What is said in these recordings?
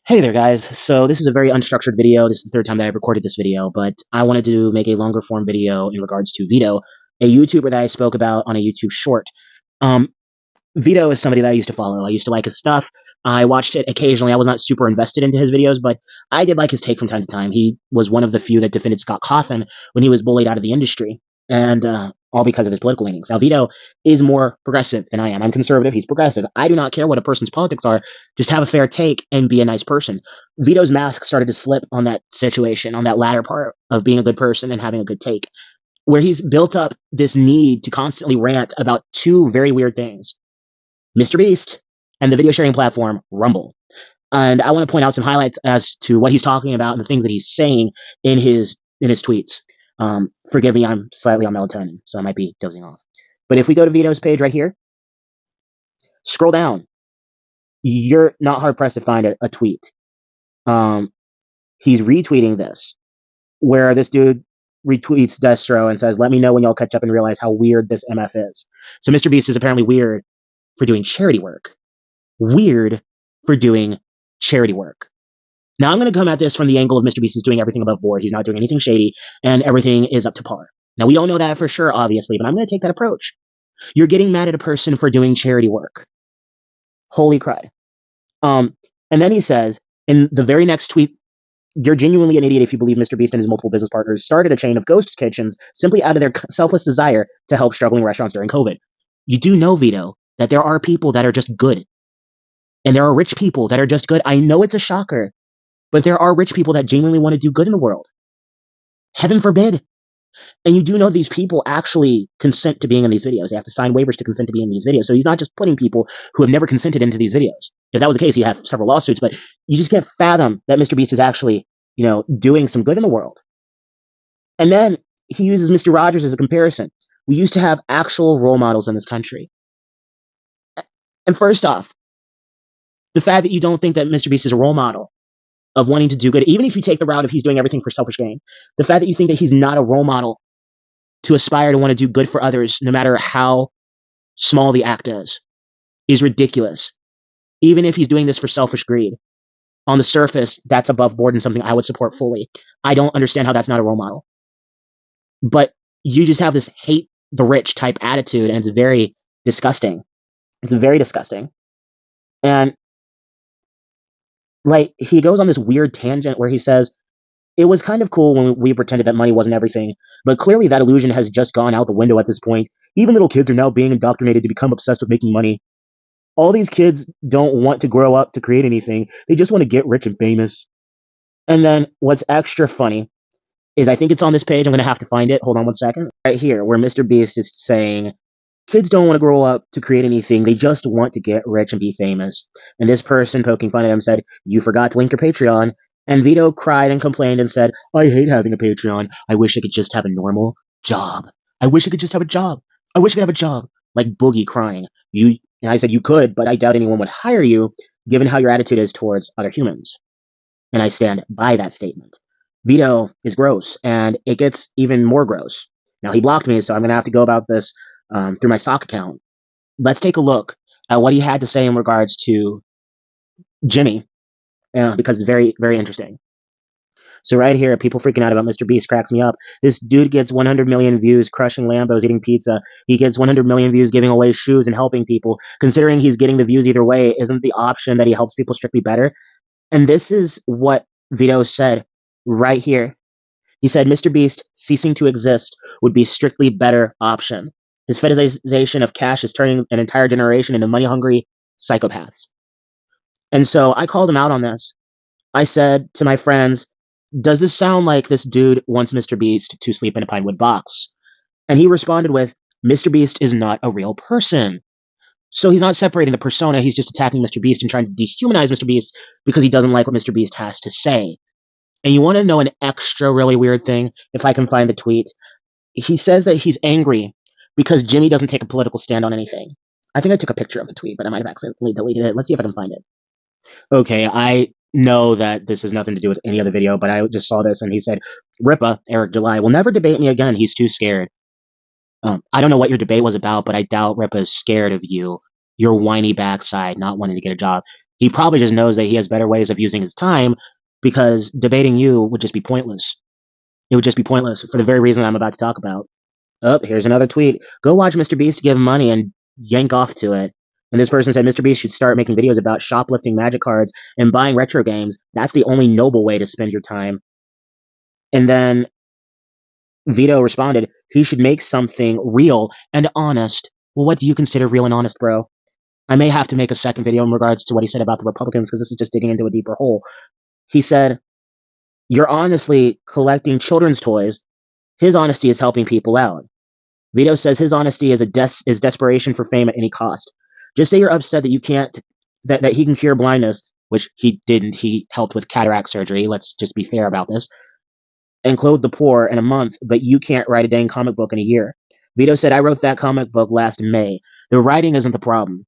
Hey there, guys. So this is a very unstructured video. This is the third time that I've recorded this video, but I wanted to make a longer form video in regards to Vito, a YouTuber that I spoke about on a YouTube short. Um, Vito is somebody that I used to follow. I used to like his stuff. I watched it occasionally. I was not super invested into his videos, but I did like his take from time to time. He was one of the few that defended Scott Cawthon when he was bullied out of the industry, and all because of his political leanings. Now, Vito is more progressive than I am. I'm conservative. He's progressive. I do not care what a person's politics are. Just have a fair take and be a nice person. Vito's mask started to slip on that situation, on that latter part of being a good person and having a good take, where he's built up this need to constantly rant about two very weird things: Mr.Beast and the video sharing platform Rumble. And I want to point out some highlights as to what he's talking about and the things that he's saying in his tweets. Forgive me, I'm slightly on melatonin, so I might be dozing off. But if we go to Vito's page right here, scroll down, you're not hard pressed to find a tweet. He's retweeting this, where this dude retweets Destro and says, "Let me know when y'all catch up and realize how weird this MF is." So Mr. Beast is apparently weird for doing charity work. Weird for doing charity work. Now I'm going to come at this from the angle of Mr. Beast is doing everything above board. He's not doing anything shady, and everything is up to par. Now we don't know that for sure, obviously, but I'm going to take that approach. You're getting mad at a person for doing charity work. Holy crud. And then he says in the very next tweet, "You're genuinely an idiot if you believe Mr. Beast and his multiple business partners started a chain of ghost kitchens simply out of their selfless desire to help struggling restaurants during COVID. You do know, Vito, that there are people that are just good. And there are rich people that are just good. I know it's a shocker, but there are rich people that genuinely want to do good in the world. Heaven forbid. And you do know these people actually consent to being in these videos. They have to sign waivers to consent to being in these videos. So he's not just putting people who have never consented into these videos. If that was the case, he'd have several lawsuits, but you just can't fathom that Mr. Beast is actually, doing some good in the world. And then he uses Mr. Rogers as a comparison. We used to have actual role models in this country. And first off, the fact that you don't think that Mr. Beast is a role model of wanting to do good, even if you take the route of he's doing everything for selfish gain, the fact that you think that he's not a role model to aspire to want to do good for others, no matter how small the act is ridiculous. Even if he's doing this for selfish greed, on the surface, that's above board and something I would support fully. I don't understand how that's not a role model. But you just have this hate the rich type attitude, and it's very disgusting. It's very disgusting. And like, he goes on this weird tangent where he says, "It was kind of cool when we pretended that money wasn't everything, but clearly that illusion has just gone out the window at this point. Even little kids are now being indoctrinated to become obsessed with making money. All these kids don't want to grow up to create anything. They just want to get rich and famous." And then what's extra funny is, I think it's on this page. I'm going to have to find it. Hold on one second. Right here, where Mr. Beast is saying, "Kids don't want to grow up to create anything. They just want to get rich and be famous." And this person poking fun at him said, "You forgot to link your Patreon." And Vito cried and complained and said, "I hate having a Patreon. I wish I could just have a normal job. I wish I could just have a job. I wish I could have a job." Like Boogie crying. And I said, "You could, but I doubt anyone would hire you given how your attitude is towards other humans." And I stand by that statement. Vito is gross, and it gets even more gross. Now, he blocked me, so I'm going to have to go about this through my sock account. Let's take a look at what he had to say in regards to Jimmy, because it's very, very interesting. So right here, people freaking out about Mr. Beast cracks me up. This dude gets 100 million views crushing Lambos, eating pizza. He gets 100 million views giving away shoes and helping people. Considering he's getting the views either way, isn't the option that he helps people strictly better? And this is what Vito said right here. He said Mr. Beast ceasing to exist would be strictly better option. His fetishization of cash is turning an entire generation into money-hungry psychopaths. And so I called him out on this. I said to my friends, "Does this sound like this dude wants Mr. Beast to sleep in a pinewood box?" And he responded with, "Mr. Beast is not a real person." So he's not separating the persona, he's just attacking Mr. Beast and trying to dehumanize Mr. Beast because he doesn't like what Mr. Beast has to say. And you want to know an extra really weird thing, if I can find the tweet? He says that he's angry because Jimmy doesn't take a political stand on anything. I think I took a picture of the tweet, but I might have accidentally deleted it. Let's see if I can find it. Okay, I know that this has nothing to do with any other video, but I just saw this, and he said, "Ripa, Eric July, will never debate me again. He's too scared." I don't know what your debate was about, but I doubt Ripa is scared of you, your whiny backside, not wanting to get a job. He probably just knows that he has better ways of using his time because debating you would just be pointless. It would just be pointless for the very reason I'm about to talk about. Oh, here's another tweet. Go watch Mr. Beast give money and yank off to it. And this person said Mr. Beast should start making videos about shoplifting magic cards and buying retro games. That's the only noble way to spend your time. And then Vito responded, he should make something real and honest. Well, what do you consider real and honest, bro? I may have to make a second video in regards to what he said about the Republicans because this is just digging into a deeper hole. He said, you're honestly collecting children's toys. His honesty is helping people out. Vito says his honesty is is desperation for fame at any cost. Just say you're upset that you can't that he can cure blindness, which he didn't. He helped with cataract surgery. Let's just be fair about this. And clothe the poor in a month, but you can't write a dang comic book in a year. Vito said, I wrote that comic book last May. The writing isn't the problem.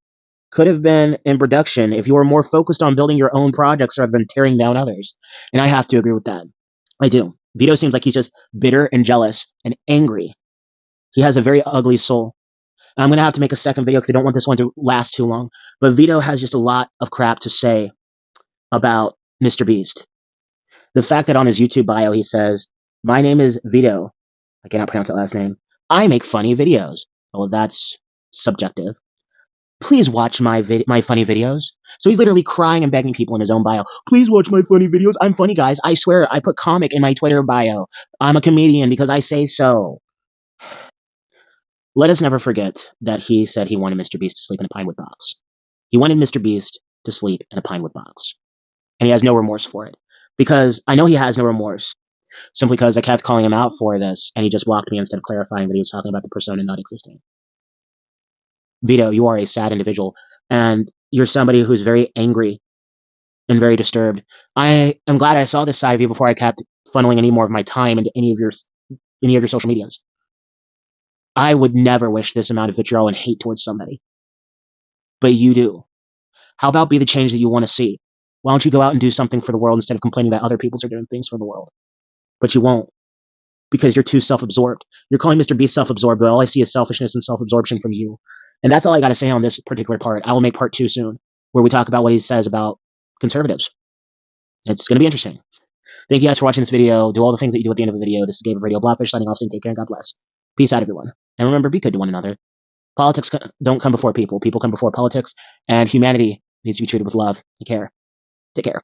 Could have been in production if you were more focused on building your own projects rather than tearing down others. And I have to agree with that. I do. Vito seems like he's just bitter and jealous and angry. He has a very ugly soul. I'm going to have to make a second video because I don't want this one to last too long. But Vito has just a lot of crap to say about Mr. Beast. The fact that on his YouTube bio he says, my name is Vito. I cannot pronounce that last name. I make funny videos. Well, that's subjective. Please watch my funny videos. So he's literally crying and begging people in his own bio. Please watch my funny videos. I'm funny, guys. I swear, I put comic in my Twitter bio. I'm a comedian because I say so. Let us never forget that he said he wanted Mr. Beast to sleep in a pinewood box. He wanted Mr. Beast to sleep in a pinewood box. And he has no remorse for it. Because I know he has no remorse. Simply because I kept calling him out for this, and he just blocked me instead of clarifying that he was talking about the persona not existing. Vito, you are a sad individual, and you're somebody who's very angry and very disturbed. I am glad I saw this side of you before I kept funneling any more of my time into any of your social medias. I would never wish this amount of vitriol and hate towards somebody. But you do. How about be the change that you want to see? Why don't you go out and do something for the world instead of complaining that other people are doing things for the world? But you won't. Because you're too self-absorbed. You're calling Mr. Beast self-absorbed, but all I see is selfishness and self-absorption from you. And that's all I got to say on this particular part. I will make part 2 soon, where we talk about what he says about conservatives. It's going to be interesting. Thank you guys for watching this video. Do all the things that you do at the end of the video. This is Gabe Radio Blackfish signing off, saying take care and God bless. Peace out, everyone. And remember, be good to one another. Politics don't come before people. People come before politics, and humanity needs to be treated with love and care. Take care.